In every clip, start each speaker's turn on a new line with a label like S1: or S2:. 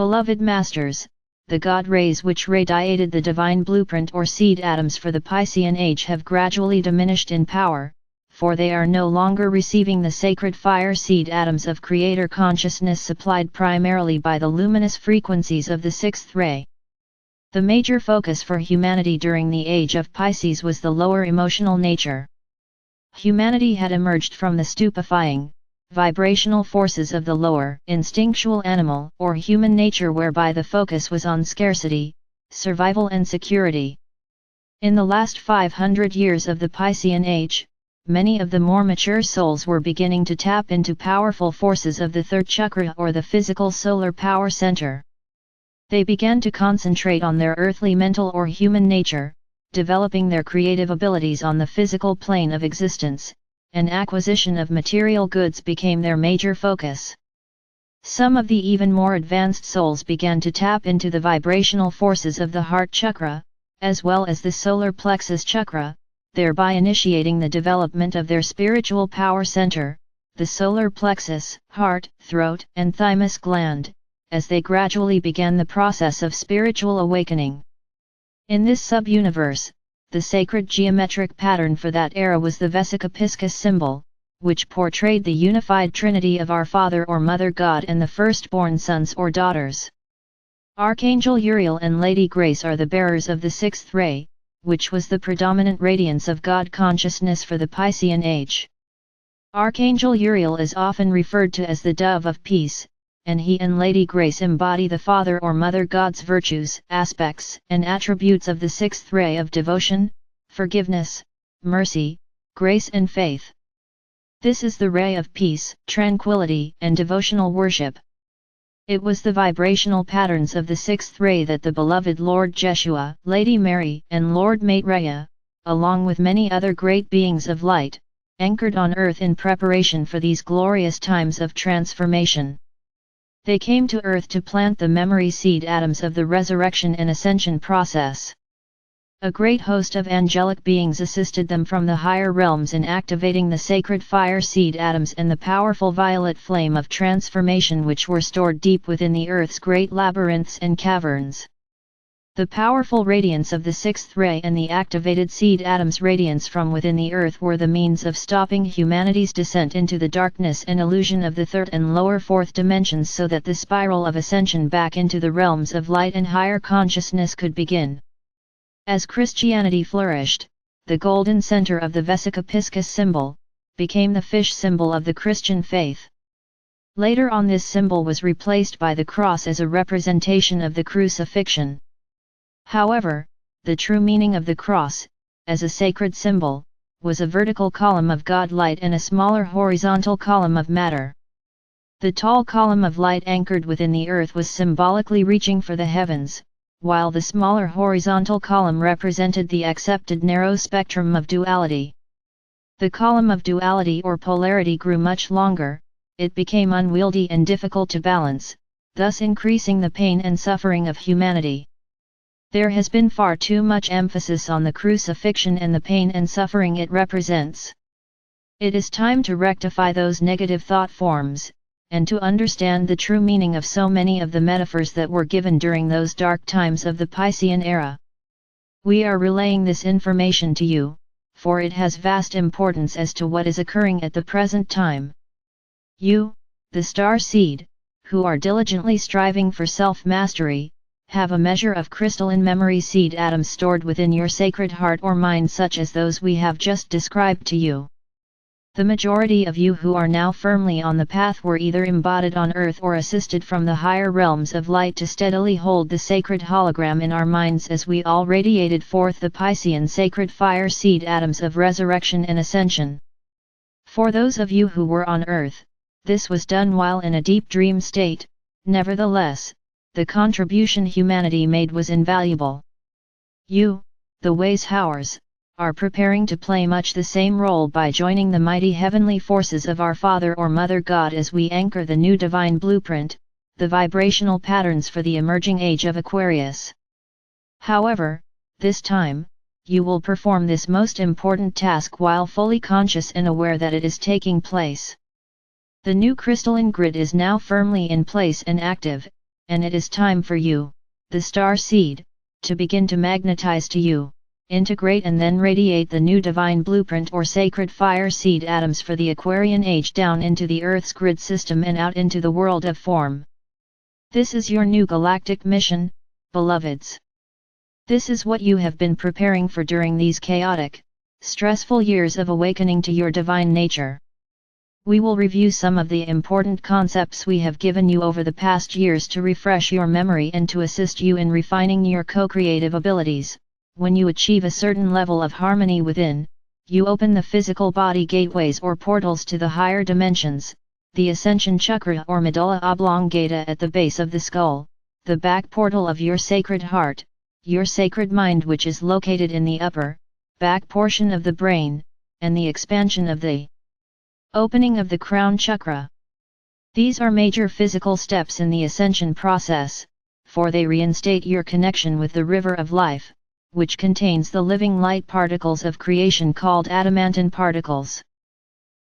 S1: Beloved Masters, the God rays which radiated the divine blueprint or seed atoms for the Piscean age have gradually diminished in power, for they are no longer receiving the sacred fire seed atoms of creator consciousness supplied primarily by the luminous frequencies of the sixth ray. The major focus for humanity during the age of Pisces was the lower emotional nature. Humanity had emerged from the stupefying, vibrational forces of the lower, instinctual animal or human nature whereby the focus was on scarcity, survival and security. In the last 500 years of the Piscean age, many of the more mature souls were beginning to tap into powerful forces of the third chakra or the physical solar power center. They began to concentrate on their earthly mental or human nature, developing their creative abilities on the physical plane of existence, and acquisition of material goods became their major focus. Some of the even more advanced souls began to tap into the vibrational forces of the heart chakra, as well as the solar plexus chakra, thereby initiating the development of their spiritual power center, the solar plexus, heart, throat, and thymus gland, as they gradually began the process of spiritual awakening. In this sub-universe, the sacred geometric pattern for that era was the Vesica Piscis symbol, which portrayed the unified trinity of our Father or Mother God and the firstborn sons or daughters. Archangel Uriel and Lady Grace are the bearers of the sixth ray, which was the predominant radiance of God consciousness for the Piscean age. Archangel Uriel is often referred to as the Dove of Peace, and he and Lady Grace embody the Father or Mother God's virtues, aspects, and attributes of the sixth ray of devotion, forgiveness, mercy, grace and faith. This is the ray of peace, tranquility, and devotional worship. It was the vibrational patterns of the sixth ray that the beloved Lord Jeshua, Lady Mary, and Lord Maitreya, along with many other great beings of light, anchored on earth in preparation for these glorious times of transformation. They came to earth to plant the memory seed atoms of the resurrection and ascension process. A great host of angelic beings assisted them from the higher realms in activating the sacred fire seed atoms and the powerful violet flame of transformation which were stored deep within the earth's great labyrinths and caverns. The powerful radiance of the sixth ray and the activated seed atoms' radiance from within the earth were the means of stopping humanity's descent into the darkness and illusion of the third and lower fourth dimensions so that the spiral of ascension back into the realms of light and higher consciousness could begin. As Christianity flourished, the golden center of the Vesica Piscis symbol became the fish symbol of the Christian faith. Later on, this symbol was replaced by the cross as a representation of the crucifixion. However, the true meaning of the cross, as a sacred symbol, was a vertical column of God light and a smaller horizontal column of matter. The tall column of light anchored within the earth was symbolically reaching for the heavens, while the smaller horizontal column represented the accepted narrow spectrum of duality. The column of duality or polarity grew much longer, it became unwieldy and difficult to balance, thus increasing the pain and suffering of humanity. There has been far too much emphasis on the crucifixion and the pain and suffering it represents. It is time to rectify those negative thought forms, and to understand the true meaning of so many of the metaphors that were given during those dark times of the Piscean era. We are relaying this information to you, for it has vast importance as to what is occurring at the present time. You, the star seed, who are diligently striving for self-mastery, have a measure of crystalline memory seed atoms stored within your sacred heart or mind such as those we have just described to you. The majority of you who are now firmly on the path were either embodied on earth or assisted from the higher realms of light to steadily hold the sacred hologram in our minds as we all radiated forth the Piscean sacred fire seed atoms of resurrection and ascension. For those of you who were on earth, this was done while in a deep dream state. Nevertheless, the contribution humanity made was invaluable. You, the Weishauers, are preparing to play much the same role by joining the mighty heavenly forces of our Father or Mother God as we anchor the new divine blueprint, the vibrational patterns for the emerging age of Aquarius. However, this time, you will perform this most important task while fully conscious and aware that it is taking place. The new crystalline grid is now firmly in place and active, and it is time for you, the star seed, to begin to magnetize to you, integrate and then radiate the new divine blueprint or sacred fire seed atoms for the Aquarian age down into the Earth's grid system and out into the world of form. This is your new galactic mission, beloveds. This is what you have been preparing for during these chaotic, stressful years of awakening to your divine nature. We will review some of the important concepts we have given you over the past years to refresh your memory and to assist you in refining your co-creative abilities. When you achieve a certain level of harmony within, you open the physical body gateways or portals to the higher dimensions, the ascension chakra or medulla oblongata at the base of the skull, the back portal of your sacred heart, your sacred mind which is located in the upper, back portion of the brain, and the expansion of the opening of the crown chakra. These are major physical steps in the ascension process, for they reinstate your connection with the river of life, which contains the living light particles of creation called adamantine particles.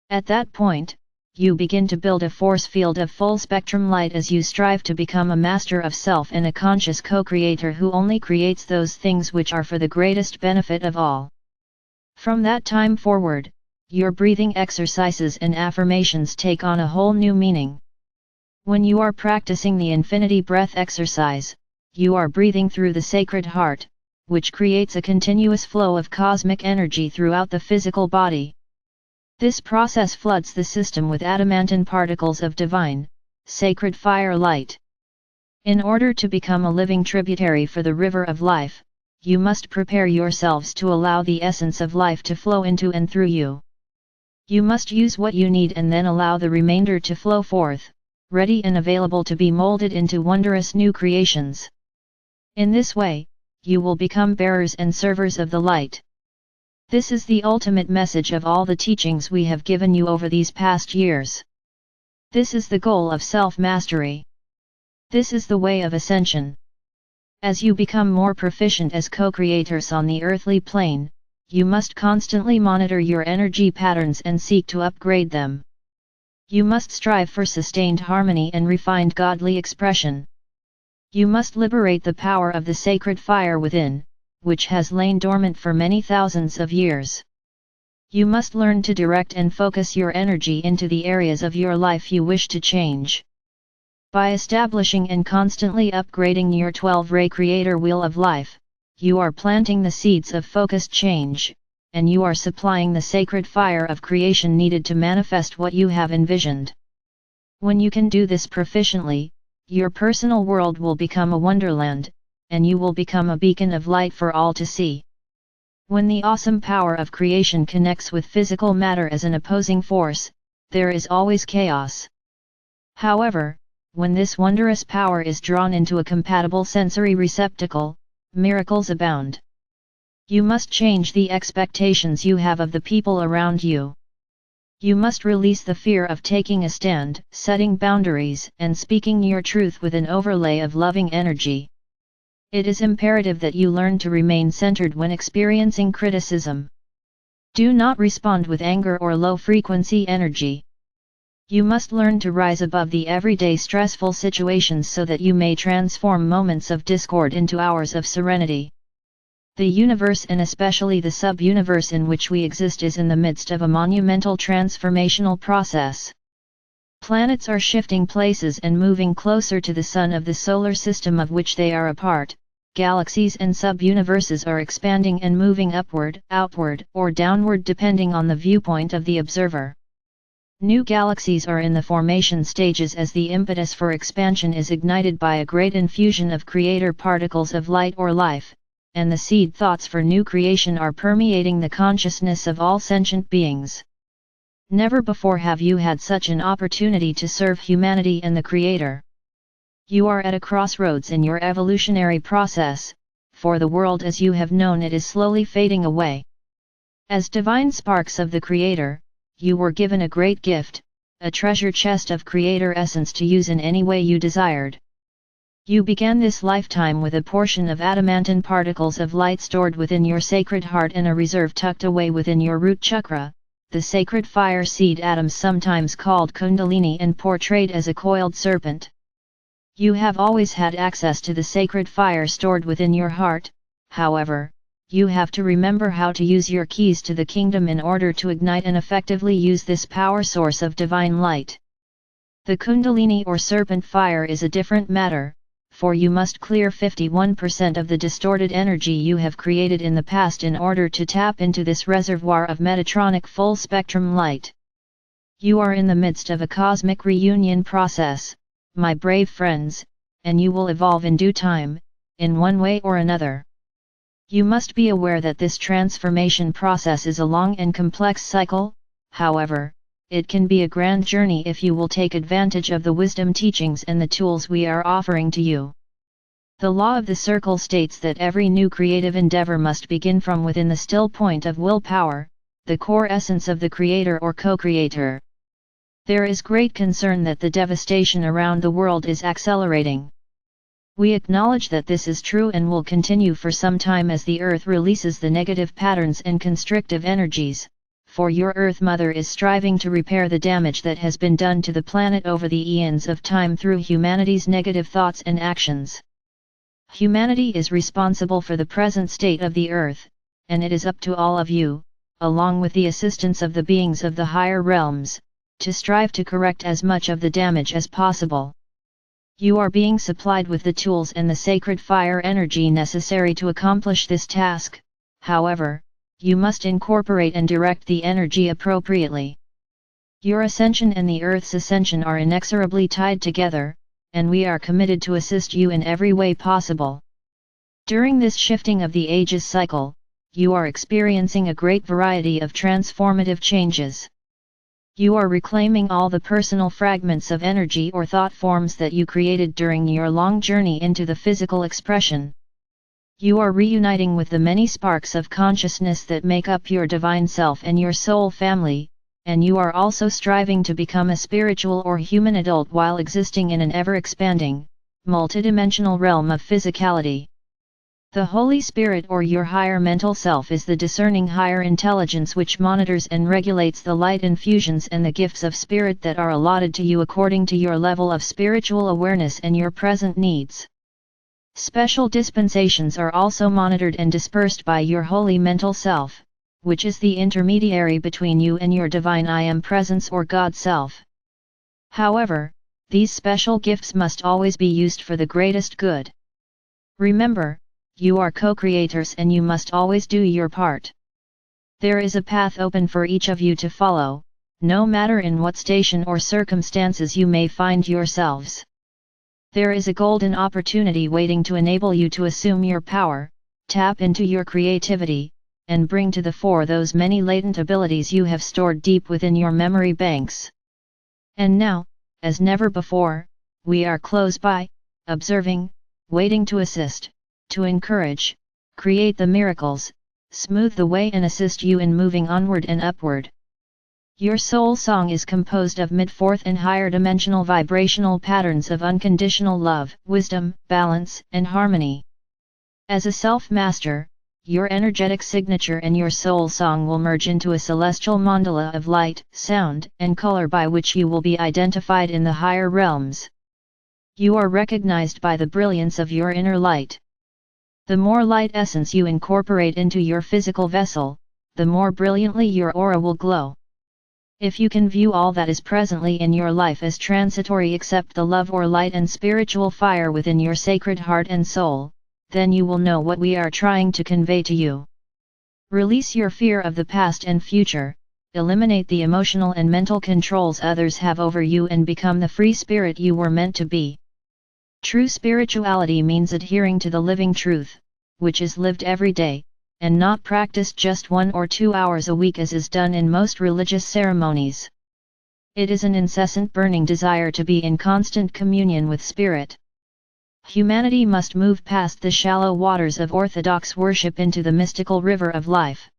S1: At that point, you begin to build a force field of full spectrum light as you strive to become a master of self and a conscious co-creator who only creates those things which are for the greatest benefit of all. From that time forward, your breathing exercises and affirmations take on a whole new meaning. When you are practicing the infinity breath exercise, you are breathing through the sacred heart, which creates a continuous flow of cosmic energy throughout the physical body. This process floods the system with adamantine particles of divine, sacred fire light. In order to become a living tributary for the river of life, you must prepare yourselves to allow the essence of life to flow into and through you. You must use what you need and then allow the remainder to flow forth, ready and available to be molded into wondrous new creations. In this way, you will become bearers and servers of the light. This is the ultimate message of all the teachings we have given you over these past years. This is the goal of self-mastery. This is the way of ascension. As you become more proficient as co-creators on the earthly plane, you must constantly monitor your energy patterns and seek to upgrade them. You must strive for sustained harmony and refined godly expression. You must liberate the power of the sacred fire within, which has lain dormant for many thousands of years. You must learn to direct and focus your energy into the areas of your life you wish to change. By establishing and constantly upgrading your 12-ray creator wheel of life, you are planting the seeds of focused change, and you are supplying the sacred fire of creation needed to manifest what you have envisioned. When you can do this proficiently, your personal world will become a wonderland, and you will become a beacon of light for all to see. When the awesome power of creation connects with physical matter as an opposing force, there is always chaos. However, when this wondrous power is drawn into a compatible sensory receptacle, miracles abound. You must change the expectations you have of the people around you. You must release the fear of taking a stand, setting boundaries, and speaking your truth with an overlay of loving energy. It is imperative that you learn to remain centered when experiencing criticism. Do not respond with anger or low-frequency energy. You must learn to rise above the everyday stressful situations so that you may transform moments of discord into hours of serenity. The universe and especially the sub-universe in which we exist is in the midst of a monumental transformational process. Planets are shifting places and moving closer to the sun of the solar system of which they are a part. Galaxies and sub-universes are expanding and moving upward, outward, or downward depending on the viewpoint of the observer. New galaxies are in the formation stages as the impetus for expansion is ignited by a great infusion of creator particles of light or life, and the seed thoughts for new creation are permeating the consciousness of all sentient beings. Never before have you had such an opportunity to serve humanity and the Creator. You are at a crossroads in your evolutionary process, for the world as you have known it is slowly fading away. As divine sparks of the Creator, you were given a great gift, a treasure chest of Creator essence to use in any way you desired. You began this lifetime with a portion of adamantine particles of light stored within your sacred heart and a reserve tucked away within your root chakra, the sacred fire seed atoms sometimes called kundalini and portrayed as a coiled serpent. You have always had access to the sacred fire stored within your heart, however, you have to remember how to use your keys to the kingdom in order to ignite and effectively use this power source of divine light. The Kundalini or serpent fire is a different matter, for you must clear 51% of the distorted energy you have created in the past in order to tap into this reservoir of Metatronic full-spectrum light. You are in the midst of a cosmic reunion process, my brave friends, and you will evolve in due time, in one way or another. You must be aware that this transformation process is a long and complex cycle, however, it can be a grand journey if you will take advantage of the wisdom teachings and the tools we are offering to you. The law of the circle states that every new creative endeavor must begin from within the still point of willpower, the core essence of the creator or co-creator. There is great concern that the devastation around the world is accelerating. We acknowledge that this is true and will continue for some time as the Earth releases the negative patterns and constrictive energies, for your Earth Mother is striving to repair the damage that has been done to the planet over the eons of time through humanity's negative thoughts and actions. Humanity is responsible for the present state of the Earth, and it is up to all of you, along with the assistance of the beings of the higher realms, to strive to correct as much of the damage as possible. You are being supplied with the tools and the sacred fire energy necessary to accomplish this task, however, you must incorporate and direct the energy appropriately. Your ascension and the Earth's ascension are inexorably tied together, and we are committed to assist you in every way possible. During this shifting of the ages cycle, you are experiencing a great variety of transformative changes. You are reclaiming all the personal fragments of energy or thought forms that you created during your long journey into the physical expression. You are reuniting with the many sparks of consciousness that make up your divine self and your soul family, and you are also striving to become a spiritual or human adult while existing in an ever-expanding, multidimensional realm of physicality. The Holy Spirit or your higher mental self is the discerning higher intelligence which monitors and regulates the light infusions and the gifts of spirit that are allotted to you according to your level of spiritual awareness and your present needs. Special dispensations are also monitored and dispersed by your holy mental self, which is the intermediary between you and your divine I Am presence or God Self. However, these special gifts must always be used for the greatest good. Remember, you are co-creators and you must always do your part. There is a path open for each of you to follow, no matter in what station or circumstances you may find yourselves. There is a golden opportunity waiting to enable you to assume your power, tap into your creativity, and bring to the fore those many latent abilities you have stored deep within your memory banks. And now, as never before, we are close by, observing, waiting to assist, to encourage, create the miracles, smooth the way and assist you in moving onward and upward. Your soul song is composed of mid-fourth and higher dimensional vibrational patterns of unconditional love, wisdom, balance, and harmony. As a self-master, your energetic signature and your soul song will merge into a celestial mandala of light, sound, and color by which you will be identified in the higher realms. You are recognized by the brilliance of your inner light. The more light essence you incorporate into your physical vessel, the more brilliantly your aura will glow. If you can view all that is presently in your life as transitory except the love or light and spiritual fire within your sacred heart and soul, then you will know what we are trying to convey to you. Release your fear of the past and future, eliminate the emotional and mental controls others have over you and become the free spirit you were meant to be. True spirituality means adhering to the living truth, which is lived every day, and not practiced just 1 or 2 hours a week as is done in most religious ceremonies. It is an incessant burning desire to be in constant communion with Spirit. Humanity must move past the shallow waters of orthodox worship into the mystical river of life.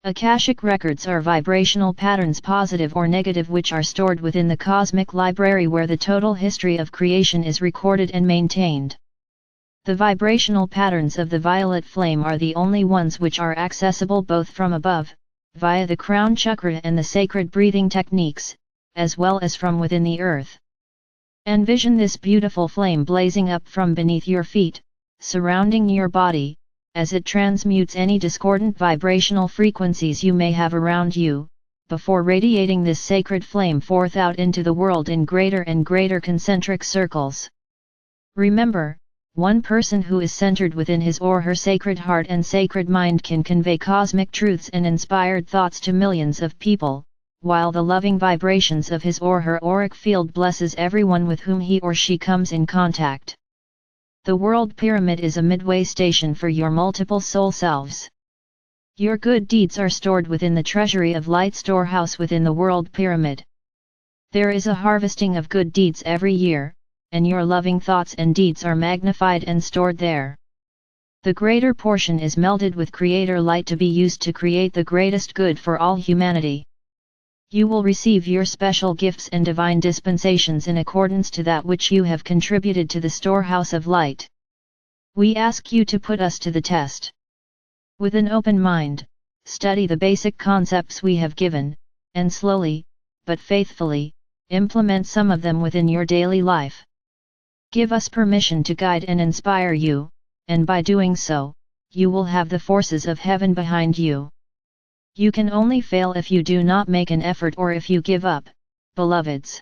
S1: Akashic records are vibrational patterns, positive or negative, which are stored within the cosmic library where the total history of creation is recorded and maintained. The vibrational patterns of the violet flame are the only ones which are accessible both from above, via the crown chakra and the sacred breathing techniques, as well as from within the earth. Envision this beautiful flame blazing up from beneath your feet, surrounding your body, as it transmutes any discordant vibrational frequencies you may have around you, before radiating this sacred flame forth out into the world in greater and greater concentric circles. Remember, one person who is centered within his or her sacred heart and sacred mind can convey cosmic truths and inspired thoughts to millions of people, while the loving vibrations of his or her auric field blesses everyone with whom he or she comes in contact. The world pyramid is a midway station for your multiple soul selves. Your good deeds are stored within the treasury of light storehouse within the world pyramid. There is a harvesting of good deeds every year, and your loving thoughts and deeds are magnified and stored there. The greater portion is melded with Creator light to be used to create the greatest good for all humanity. You will receive your special gifts and divine dispensations in accordance to that which you have contributed to the storehouse of light. We ask you to put us to the test. With an open mind, study the basic concepts we have given, and slowly, but faithfully, implement some of them within your daily life. Give us permission to guide and inspire you, and by doing so, you will have the forces of heaven behind you. You can only fail if you do not make an effort or if you give up, beloveds.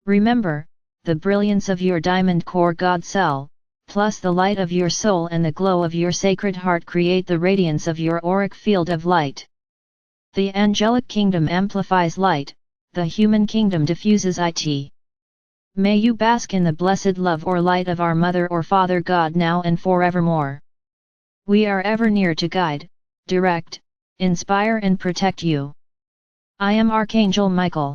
S1: Remember, the brilliance of your diamond core God cell, plus the light of your soul and the glow of your sacred heart create the radiance of your auric field of light. The angelic kingdom amplifies light, the human kingdom diffuses it. May you bask in the blessed love or light of our Mother or Father God now and forevermore. We are ever near to guide, direct, inspire and protect you. I am Archangel Michael.